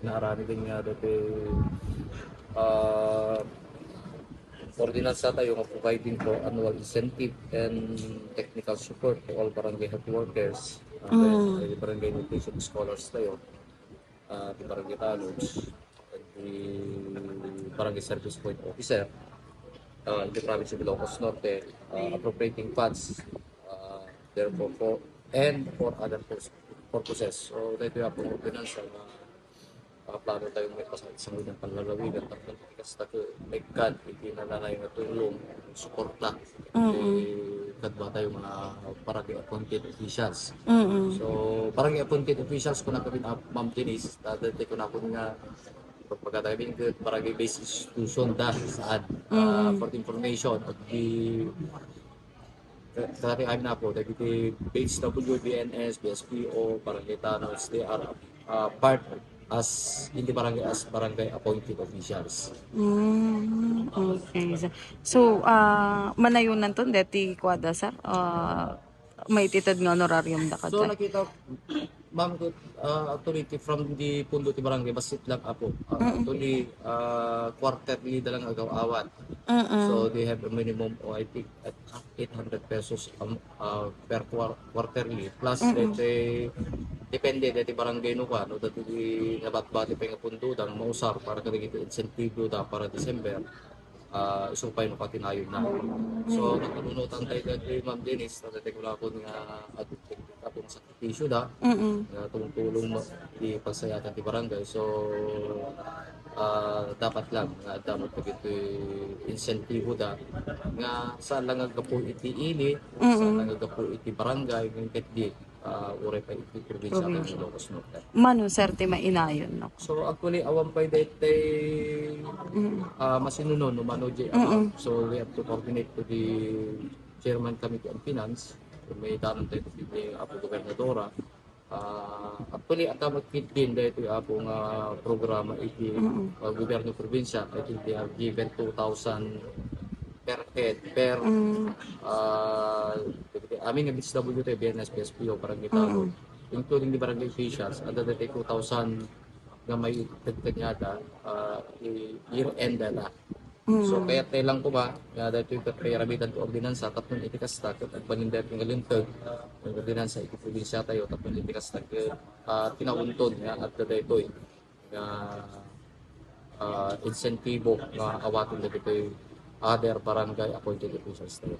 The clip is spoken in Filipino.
naarani din nga dati ordinansa tayo nga providing for annual incentive and technical support to all barangay health workers. Then, barangay nutrition scholars tayo, the barangay talos, and the barangay service point officer, in the province of Ilocos Norte, appropriating funds, therefore for and for other purposes. So, dito yung po ordinansa na plano tayong may pasakit sa ng panlalawigan tapos kasta ko may kad itinananay nga tulong suporta kadwa tayo mga barangay appointed officials. So barangay appointed officials ko na kami Ma'am Denise, dati ko na po nga pagkatawin ko barangay based institution dahil saan for the information of the kami na po dahil base WBNS, BSPO, barangay Tanos, they are part as in the barangay as barangay appointed officials. Okay. So, manayunan to deti kwada sir. May titad nga honorarium da So kadto. nakita ma'am ko authority from the pundo ti barangay basit lang apo. Actually quarterly dalang agaw-awat. So they have a minimum of I think at 800 pesos per quarterly plus they depende dati barangay no ka no dati nabatbati pa nga pundo dang mausar para kada kita insentibo da para December isupay no patinayon na. So nakanunutan tayo dati Ma'am Denise dati ko lang po nga atong sakripisyo da tumutulong di pagsayatan ti barangay. So dapat lang nga dapat pagito insentibo da nga saan lang agapo iti ini saan lang agapo iti barangay ng di uray pa iti probinsya ng Ilocos Norte. Mano sir ti mainayon no. So actually awan pa daytay masinunon no manoje so we have to coordinate to the chairman committee on finance may tanong tayo to the apo gobernadora. Actually at magkit din dito apo nga programa iti gobyerno probinsya I think they have given 2,000 per head per amin nga BSWT, BNS, BSPO, barangay talo, including the barangay officials, ada dati 2,000 nga may tagtanyada year-end data. So kaya tayo lang po ba, nga dati yung kapayarabitan to ordinansa, tapon itikasta, at panindat yung galintag, yung ordinansa, ikiprobinsya tayo, tapon itikasta, tinauntod nga at dati ito nga insentibo nga awatin dati ito other barangay appointed officials tayo.